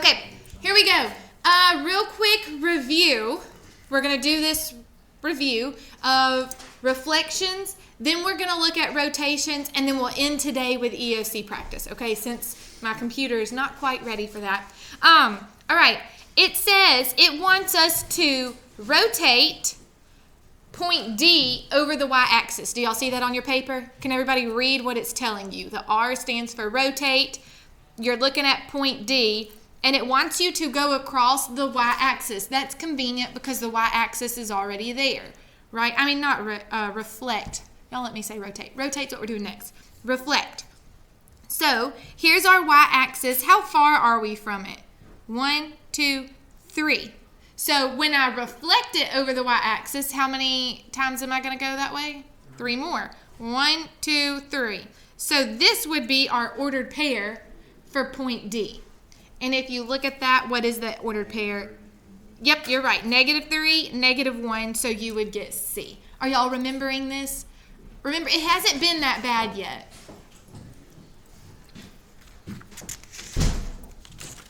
Okay, here we go. Real quick review. We're going to do this review of reflections. Then we're going to look at rotations, and then we'll end today with EOC practice, okay, since my computer is not quite ready for that. All right, it says it wants us to rotate point D over the y-axis. Do y'all see that on your paper? Can everybody read what it's telling you? The R stands for rotate. You're looking at point D, and it wants you to go across the y-axis. That's convenient because the y-axis is already there, right? I mean, not reflect. Y'all let me say rotate. Rotate's what we're doing next. Reflect. So here's our y-axis. How far are we from it? 1, 2, 3. So when I reflect it over the y-axis, how many times am I going to go that way? 3 more. 1, 2, 3. So this would be our ordered pair for point D. And if you look at that, what is the ordered pair? Yep, you're right. -3, -1, so you would get C. Are y'all remembering this? Remember, it hasn't been that bad yet.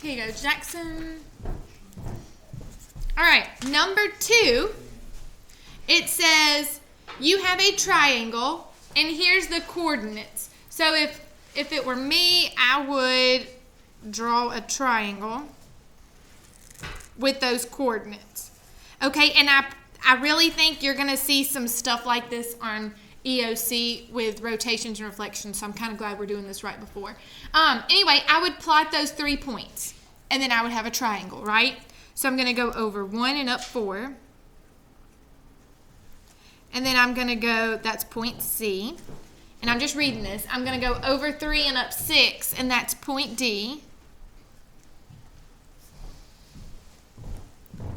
Here you go, Jackson. All right, number 2, it says you have a triangle, and here's the coordinates. So if it were me, I would draw a triangle with those coordinates. Okay, and I really think you're going to see some stuff like this on EOC with rotations and reflections, so I'm kind of glad we're doing this right before. Anyway, I would plot those 3 points, and then I would have a triangle, right? So I'm going to go over 1 and up 4. And then I'm going to go, that's point C. And I'm just reading this. I'm going to go over 3 and up 6, and that's point D.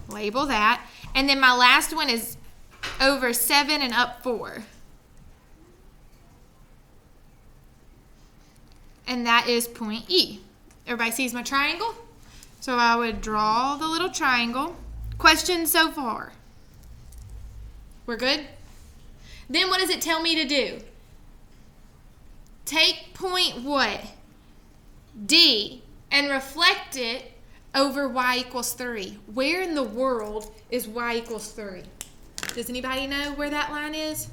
Label that. And then my last one is over 7 and up 4. And that is point E. Everybody sees my triangle? So I would draw the little triangle. Questions so far? We're good? Then what does it tell me to do? Take point what? D, and reflect it over y equals 3. Where in the world is y equals 3? Does anybody know where that line is?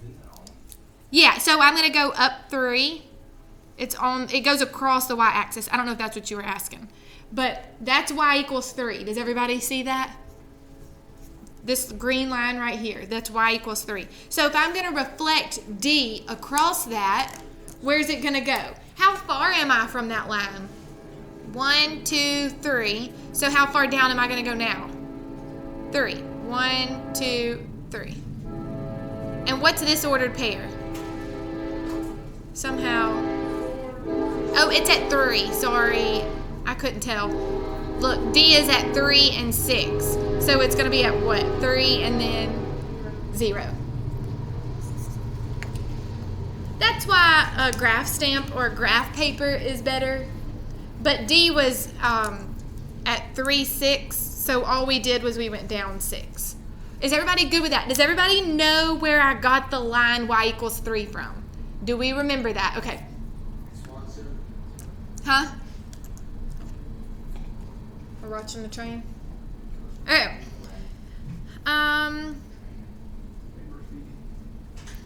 Yeah, so I'm going to go up 3. It goes across the y-axis. I don't know if that's what you were asking. But that's y equals 3. Does everybody see that? This green line right here, that's y equals 3. So if I'm going to reflect D across that, where's it going to go? How far am I from that line? 1, 2, 3. So how far down am I going to go now? 3. 1, 2, 3. And what's this ordered pair? Somehow... Oh, it's at 3. Sorry. I couldn't tell. Look, D is at 3 and 6. So it's going to be at what? 3 and then 0. That's why a graph stamp or a graph paper is better. But D was at 3, 6. So all we did was we went down 6. Is everybody good with that? Does everybody know where I got the line y equals 3 from? Do we remember that? Okay. Huh? We're watching the train. Okay.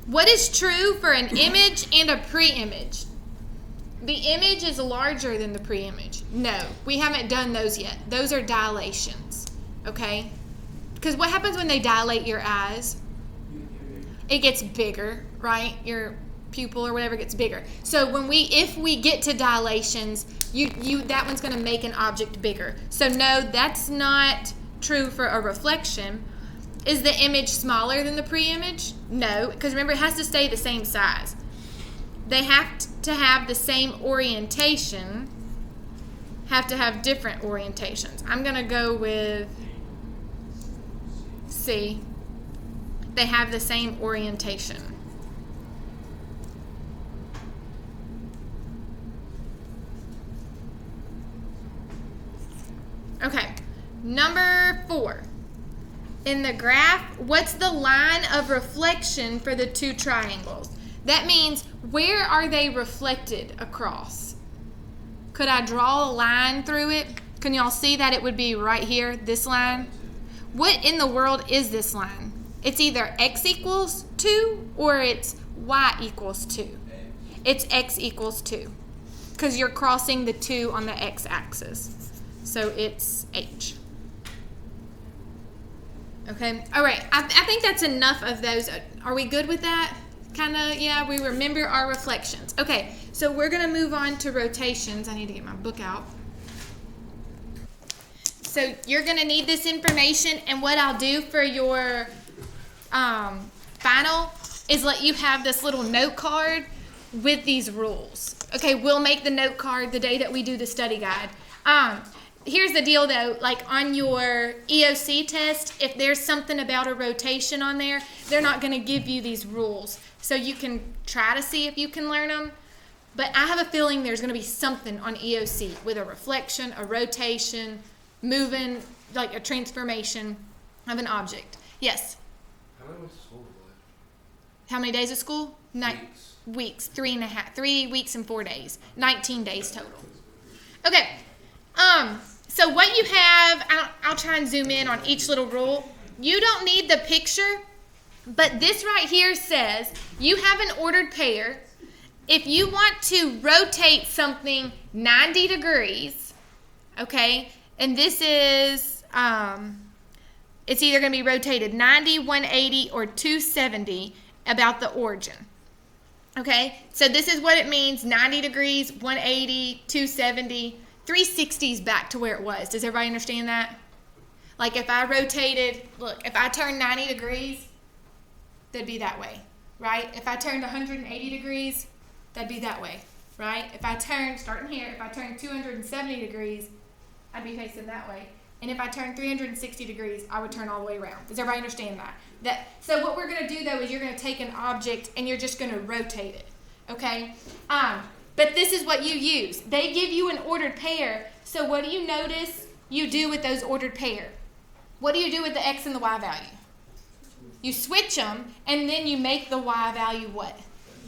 What is true for an image and a pre-image? The image is larger than the pre-image. No, we haven't done those yet. Those are dilations, okay? Because what happens when they dilate your eyes? It gets bigger, right? Your pupil or whatever gets bigger. So if we get to dilations, that one's going to make an object bigger. So no, that's not true for a reflection. Is the image smaller than the pre-image? No, because remember, it has to stay the same size. They have to have the same orientation, have to have different orientations. I'm going to go with C. They have the same orientation. Okay, number 4. In the graph, what's the line of reflection for the 2 triangles? That means, where are they reflected across? Could I draw a line through it? Can y'all see that it would be right here, this line? What in the world is this line? It's either x equals 2 or it's y equals 2. It's x equals 2 because you're crossing the 2 on the x-axis. So it's h. Okay, all right, I think that's enough of those. Are we good with that? Kind of, yeah, we remember our reflections. Okay, so we're going to move on to rotations. I need to get my book out. So you're going to need this information, and what I'll do for your final is let you have this little note card with these rules. Okay, we'll make the note card the day that we do the study guide. Here's the deal though, like on your EOC test, if there's something about a rotation on there, they're not going to give you these rules. So you can try to see if you can learn them. But I have a feeling there's going to be something on EOC with a reflection, a rotation, moving, like a transformation of an object. Yes? How many weeks of school left? How many days of school? Weeks. 3 weeks and 4 days. 19 days total. Okay. So what you have, I'll try and zoom in on each little rule. You don't need the picture, but this right here says you have an ordered pair. If you want to rotate something 90 degrees, okay, and this is, it's either going to be rotated 90, 180, or 270 about the origin. Okay, so this is what it means, 90 degrees, 180, 270, 360 is back to where it was. Does everybody understand that? Like if I rotated, look, if I turned 90 degrees, that'd be that way, right? If I turned 180 degrees, that'd be that way, right? If I turned, starting here, if I turned 270 degrees, I'd be facing that way. And if I turned 360 degrees, I would turn all the way around. Does everybody understand that? So what we're going to do, though, is you're going to take an object and you're just going to rotate it, okay? But this is what you use. They give you an ordered pair, so what do you notice you do with those ordered pair? What do you do with the x and the y value? You switch them, and then you make the y value what?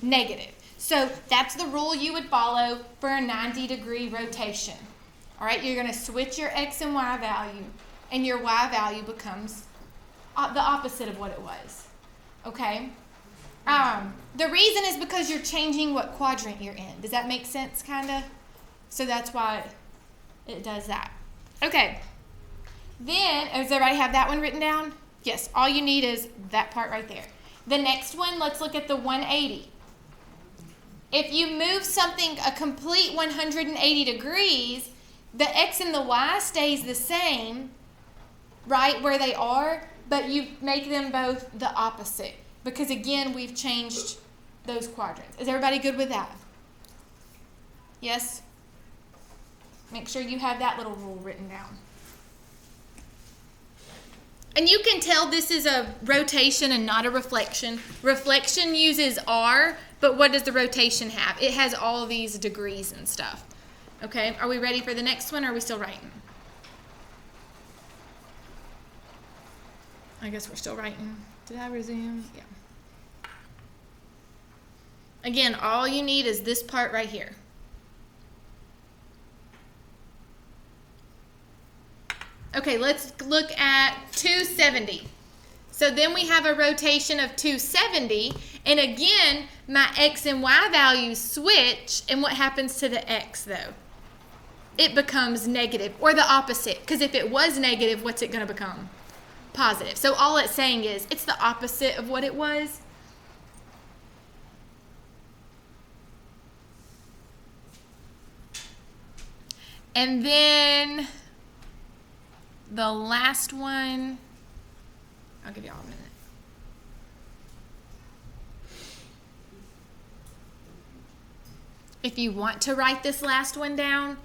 Negative. So that's the rule you would follow for a 90-degree rotation. All right, you're going to switch your x and y value, and your y value becomes the opposite of what it was. Okay? The reason is because you're changing what quadrant you're in. Does that make sense, kind of? So that's why it does that. Okay. Then, does everybody have that one written down? Yes, all you need is that part right there. The next one, let's look at the 180. If you move something a complete 180 degrees, the x and the y stays the same, right where they are, but you make them both the opposite. Because again, we've changed those quadrants. Is everybody good with that? Yes? Make sure you have that little rule written down. And you can tell this is a rotation and not a reflection. Reflection uses R, but what does the rotation have? It has all these degrees and stuff. Okay, are we ready for the next one, or are we still writing? I guess we're still writing. Did I resume? Yeah. Again, all you need is this part right here. Okay, let's look at 270. So then we have a rotation of 270, and again, my x and y values switch, and what happens to the x though? It becomes negative, or the opposite, because if it was negative, what's it going to become? Positive. So all it's saying is it's the opposite of what it was. And then the last one, I'll give you all a minute. If you want to write this last one down,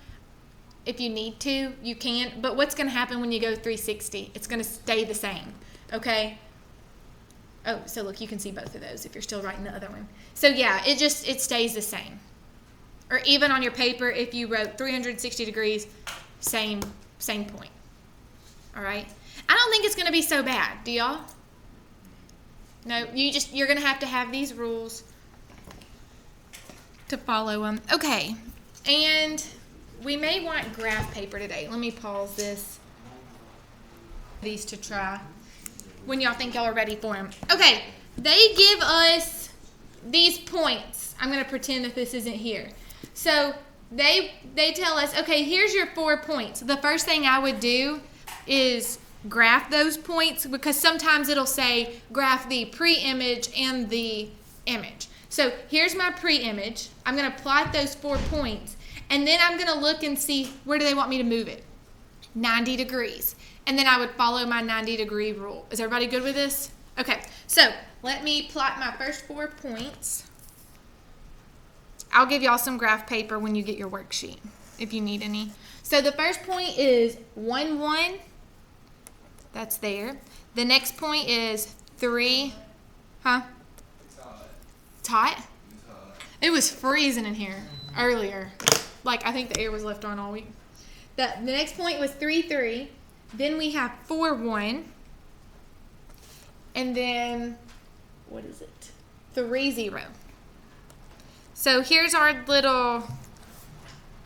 if you need to, you can. But what's going to happen when you go 360? It's going to stay the same, okay? Oh, so look, you can see both of those if you're still writing the other one. So yeah, it stays the same. Or even on your paper, if you wrote 360 degrees, same point. All right? I don't think it's going to be so bad. Do y'all? No, you're going to have these rules to follow them. Okay. And we may want graph paper today. Let me pause this. These to try when y'all think y'all are ready for them. Okay, they give us these points. I'm gonna pretend that this isn't here. So they tell us, okay, here's your 4 points. The first thing I would do is graph those points, because sometimes it'll say graph the pre-image and the image. So here's my pre-image. I'm going to plot those 4 points, and then I'm going to look and see where do they want me to move it. 90 degrees. And then I would follow my 90-degree rule. Is everybody good with this? Okay, so let me plot my first 4 points. I'll give y'all some graph paper when you get your worksheet, if you need any. So the first point is 1, 1. That's there. The next point is 3. Huh? It's hot? It was freezing in here earlier. Like, I think the air was left on all week. The next point was 3, 3. Then we have 4, 1. And then, what is it? 3, 0. So here's our little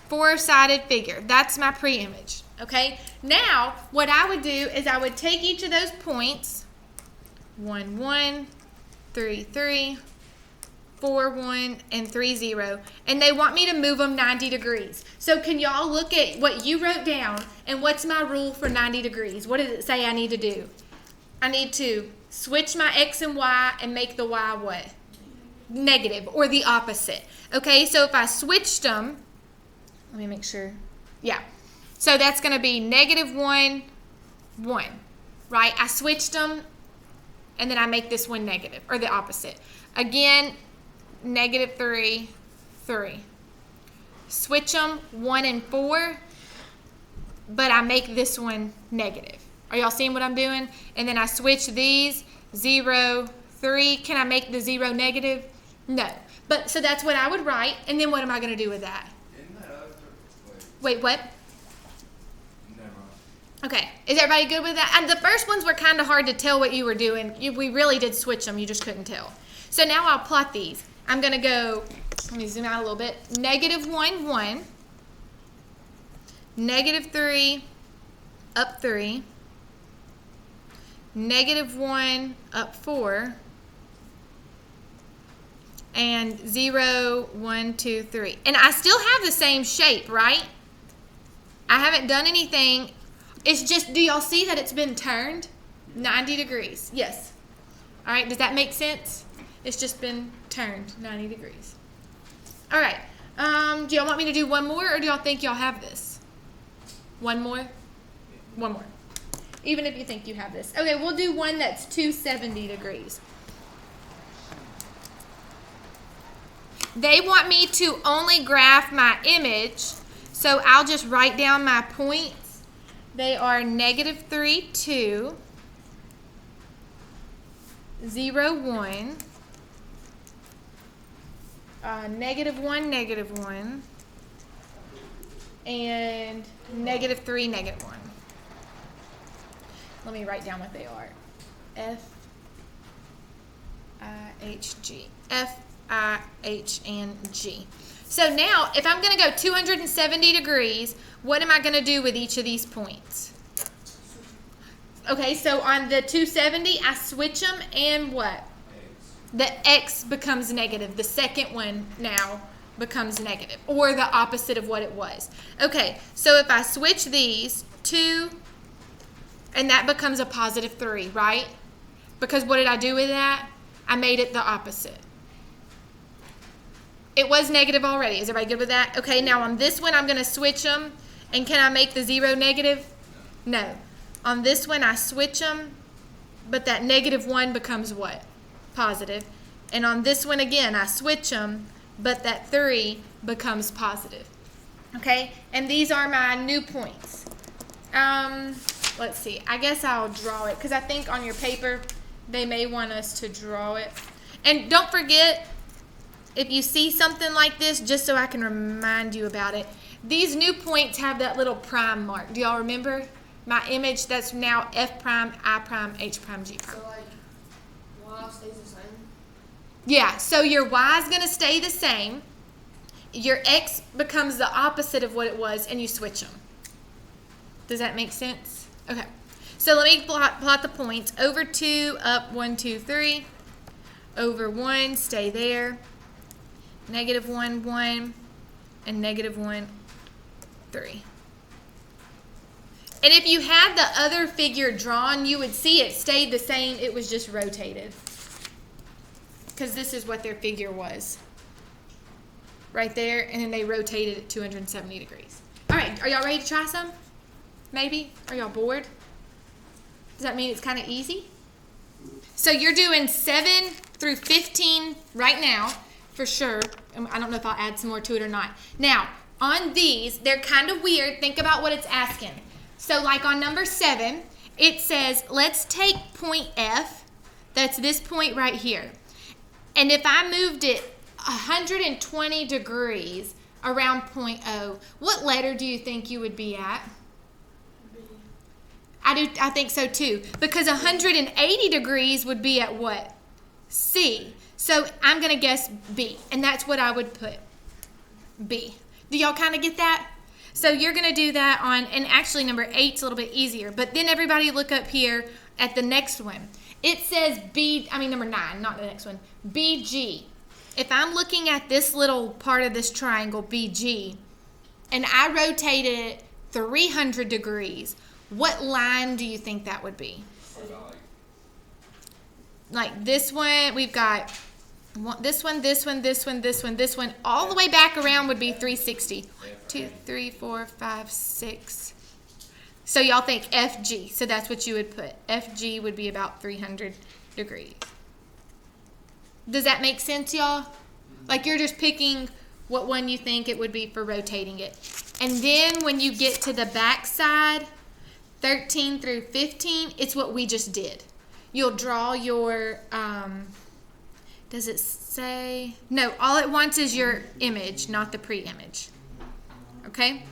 4-sided figure. That's my pre-image. Okay, now what I would do is I would take each of those points, 1, 1, 3, 3, 4, 1, and 3, 0, and they want me to move them 90 degrees. So can y'all look at what you wrote down, and what's my rule for 90 degrees? What does it say I need to do? I need to switch my X and Y and make the Y what? Negative, or the opposite. Okay, so if I switched them, let me make sure, yeah. So that's going to be -1, 1, right? I switched them, and then I make this one negative, or the opposite. Again, -3, 3. Switch them, 1 and 4, but I make this one negative. Are y'all seeing what I'm doing? And then I switch these, 0, 3. Can I make the 0 negative? No. But so that's what I would write, and then what am I going to do with that? Wait, what? Okay, is everybody good with that? And the first ones were kind of hard to tell what you were doing. We really did switch them. You just couldn't tell. So now I'll plot these. I'm going to go, let me zoom out a little bit. -1, 1. -3, up 3. -1, up 4. And 0, 1, 2, 3. And I still have the same shape, right? I haven't done anything. It's just, do y'all see that it's been turned 90 degrees? Yes. All right, does that make sense? It's just been turned 90 degrees. All right, do y'all want me to do one more, or do y'all think y'all have this? One more? One more. Even if you think you have this. Okay, we'll do one that's 270 degrees. They want me to only graph my image, so I'll just write down my points. They are -3, 2, 0, 1, -1, -1, and -3, -1. Let me write down what they are. F, I, H, G. F, I, H, and G. So now, if I'm going to go 270 degrees, what am I going to do with each of these points? Okay, so on the 270, I switch them, and what? The X becomes negative. The second one now becomes negative, or the opposite of what it was. Okay, so if I switch these, 2, and that becomes a +3, right? Because what did I do with that? I made it the opposite. It was negative already. Is everybody good with that? Okay, now on this one, I'm going to switch them. And can I make the 0 negative? No. On this one, I switch them, but that -1 becomes what? Positive. And on this one, again, I switch them, but that 3 becomes positive. Okay, and these are my new points. Let's see. I guess I'll draw it, because I think on your paper, they may want us to draw it. And don't forget, if you see something like this, just so I can remind you about it, these new points have that little prime mark. Do y'all remember? My image that's now F prime, I prime, H prime, G prime. So like, Y stays the same? Yeah, so your Y is going to stay the same. your X becomes the opposite of what it was, and you switch them. Does that make sense? Okay. So let me plot the points. Over 2, up 1, 2, 3. Over 1, stay there. Negative 1, 1. And negative 1, 3. And if you had the other figure drawn, you would see it stayed the same. It was just rotated. Because this is what their figure was. Right there. And then they rotated it 270 degrees. All right. Are y'all ready to try some? Maybe? Are y'all bored? Does that mean it's kind of easy? So you're doing 7 through 15 right now, for sure. I don't know if I'll add some more to it or not. Now, on these, they're kind of weird. Think about what it's asking. So like on number 7, it says, let's take point F. That's this point right here. And if I moved it 120 degrees around point O, what letter do you think you would be at? I think so too, because 180 degrees would be at what? C. So I'm going to guess B, and that's what I would put, B. Do y'all kind of get that? So you're going to do that on, and actually number 8's a little bit easier, but then everybody look up here at the next one. It says number 9, not the next one, BG. If I'm looking at this little part of this triangle, BG, and I rotated it 300 degrees, what line do you think that would be? Like this one, we've got this one, this one, this one, this one, this one. All the way back around would be 360. 2, 3, 4, 5, 6. So y'all think FG. So that's what you would put. FG would be about 300 degrees. Does that make sense, y'all? Like you're just picking what one you think it would be for rotating it. And then when you get to the back side, 13 through 15, it's what we just did. You'll draw your, does it say? No, all it wants is your image, not the pre-image. Okay?